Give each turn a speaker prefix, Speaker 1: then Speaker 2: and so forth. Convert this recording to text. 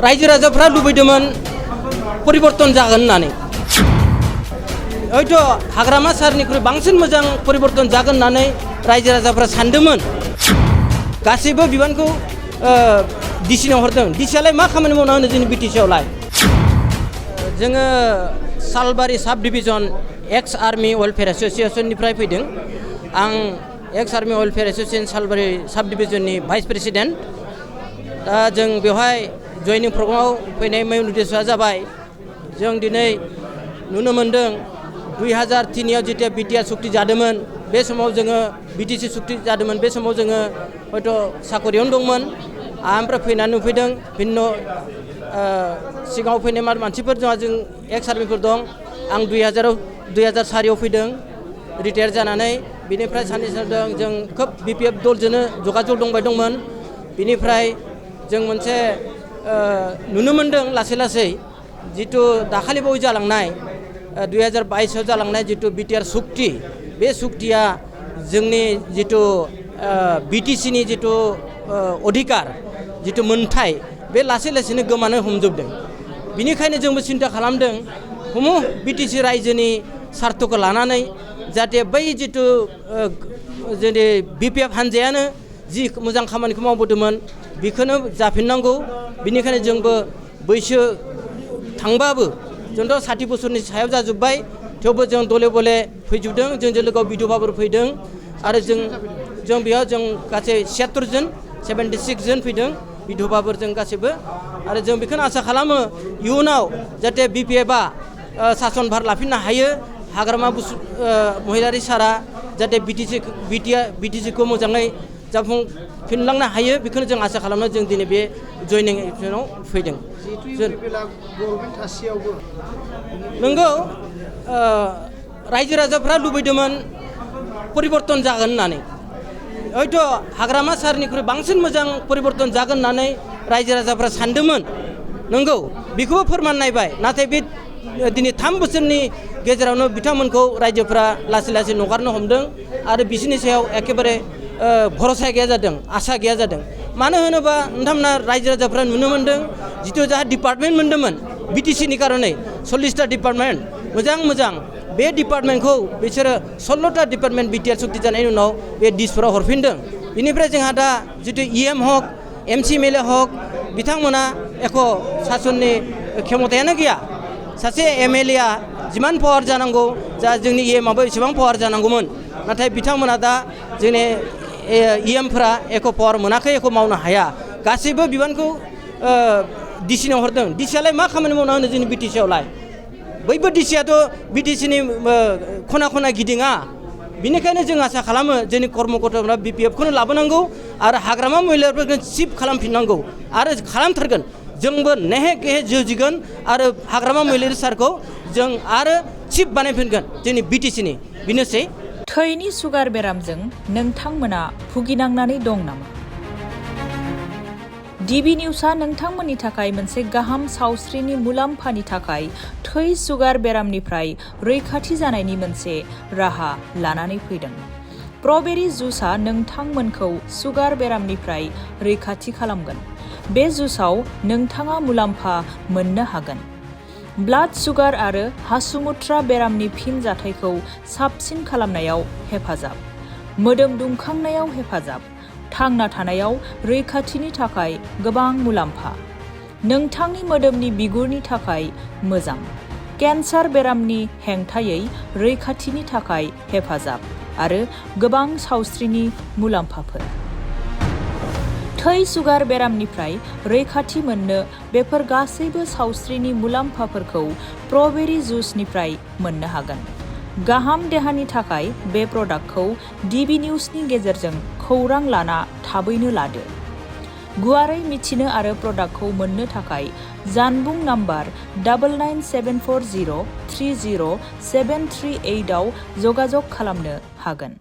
Speaker 1: रायजो राजाफ्रा लुबैदोंमोन परिबर्तन जागोन होननानै हयथ' हाग्रामा सारनिख्रुइ बांसिन मोजां परिबर्तन जागोन होननानै रायजो राजाफ्रा सानदोंमोन गासैबो बिबानखौ डिसिनाव हरदों डिसियालाय मा खामानि मावना होनो जोंनि बिटिसिआवलाय जोङो सालबारि साब डिभिजन एक्स आर्मी वेलफेयार एस'सिएशननिफ्राय फैदों आं एक्स आर्मी वेलफेयार एस'सिएशन सालबारि साब डिभिजननि भाइस प्रेसिडेन्ट दा जों बेवहाय जयनिं प्रग्रामाव फैनाय मेन उद्देश्यआ जाबाय जों दिनै नुनो मोन्दों 2003 आव जेतिया बिटिआर सुक्ति जादोंमोन बे समाव जोङो बिटिसि सुक्ति जादोंमोन बे समाव जोङो हयथ' साकरियावनो दंमोन ओमफ्राय फैनानै नुफैदों भिन्न सिगाङाव फैनाय मानसिफोर जों एक्स आर्मिफोर दं आं 2004 फैदों रिटायार जानानै बिनिफ्राय साननै सानदों जों खोब बिपिएफ दलजोंनो जगाजग दंबाय दंमोन बिनिफ्राय जों मोनसे नुनो मोन्दों लासै लासै जितु दाखालि बावै जालांनाय 2022 आव जालांनाय जितु बिटिआर सुक्ति बे सुक्तिया जोंनि जितु बिटिसिनि जितु अधिकार जितु मोनथाय बे लासै लासैनो गोमानो हमजोबदों बिनिखायनो जोंबो सिन्था खालामदों बिटिसि रायजोनि सार्थखौ लानानै जाहाथे बै जितु जोंनि बिपिएफ हान्जायानो जि मोजां खामानिखौ मावबोदोंमोन बेखौनो जाफिननांगौ बिनिखायनो जोंबो बैसो थांबाबो जोंथ' 60 बोसोरनि सायाव जाजोब्बाय थेवबो जों दले बले फैजोबदों जोंजों लोगोआव बिधबाफोर फैदों आरो जों बेयाव जों गासै 76 जन 76 जन फैदों बिधबाफोर जों गासैबो आरो जों बेखौनो आसा खालामो इयुनाव जाहाथे बिपिएफआ सासन भार लाफिननो हायो हाग्रामा महिलारि सारा जाहाथे बिटिसिखौ मोजाङै जाफुंफिनलांनो हायो बेखौनो जों आसा खालामनो जों दिनै बे जयनिं एक्सनाव फैदों नंगौ रायजो राजाफ्रा लुबैदोंमोन परिबर्तन जागोन होननानै हयथ' हाग्रामा सारनिख्रुइ बांसिन मोजां परिबर्तन जागोन होननानै रायजो राजाफ्रा सानदोंमोन नंगौ बेखौबो फोरमान नायबाय नाथाय बे दिनै 3 बोसोरनि गेजेरावनो बिथांमोनखौ रायजोफ्रा लासै लासै नगारनो हमदों आरो बिसोरनि सायाव एखेबारे भरोसा गैया जादों आसा गैया जादों मानो होनोबा नोंथांमोना रायजो राजाफ्रा नुनो मोन्दों जितु जाहा डिपार्टमेन्ट मोन्दोंमोन बिटिसिनि कारनै 40टा डिपार्टमेन्ट मोजां बे डिपार्टमेन्टखौ बिसोरो 16टा डिपार्टमेन्ट बिटिआर सुक्ति जानायनि उनाव बे डिसफोराव हरफिनदों बेनिफ्राय जोंहा दा जितु इएम हक एमसि एमएलए हक बिथांमोना एख' सासननि क्षमतायानो गैया सासे एमएलएआ जिमान पावार जानांगौ जा जोंनि इएमआबो एसेबां पावार जानांगौमोन नाथाय बिथांमोना दा जोंनि इएमफोरा एख' पावार मोनाखै एख' मावनो हाया गासैबो बिबानखौ डिसिनाव हरदों डिसियालाय मा खामानि मावना होनो जोंनि बिटिसिआवलाय बैबो डिसियाथ' बिटिसिनि खना खना गिदिङा बिनिखायनो जों आसा खालामो जोंनि कर्मकर्ताफोरा बिपिएफखौनो लाबोनांगौ आरो हाग्रामा महिलाफोरखौ चिफ खालामफिननांगौ आरो खालामथारगोन जोंबो नेहे गेहे जुजिगोन आरो हाग्रामा महिलारि सारखौ जों आरो चिफ बानायफिनगोन जोंनि बिटिसिनि बेनोसै
Speaker 2: थैनि सुगार बेरामजों नोंथांमोना भुगिनांनानै दं नामा? डिबि निउसआ नोंथांमोननि थाखाय मोनसे गाहाम सावस्रिनि मुलाम्फानि थाखाय थै सुगार बेरामनिफ्राय रैखाथि जानायनि मोनसे राहा लानानै फैदों। प्रबेरि जुसआ नोंथांमोनखौ सुगार बेरामनिफ्राय रैखाथि खालामगोन। बे जुसआव नोंथाङा मुलाम्फा मोननो हागोन। ब्लाड सुगार आरो हासुमुत्रा बेरामनि फिनजाथायखौ साबसिन खालामनायाव हेफाजाब, मोदोम दुंखांनायाव हेफाजाब, थांना थानायाव रैखाथिनि थाखाय गोबां मुलाम्फा, नोंथांनि मोदोमनि बिगुरनि थाखाय मोजां, केन्सार बेरामनि हेंथायै रैखाथिनि थाखाय हेफाजाब आरो गोबां सावस्रिनि मुलाम्फाफोर। थै सुगार बेरामनिफ्राय रैखाथि मोननो बेफोर गासैबो सावस्रिनि मुलाम्फाफोरखौ प्रबेरि जुसनिफ्राय मोननो हागोन। गाहाम देहानि थाखाय बे प्रडाक्टखौ डिबि निउसनि गेजेरजों खौरां लाना थाबैनो लादो। गुवारै मिथिनो आरो प्रडाक्टखौ मोननो थाखाय जानबुं नाम्बार 99740307338 आव जगाजग खालामनो हागोन।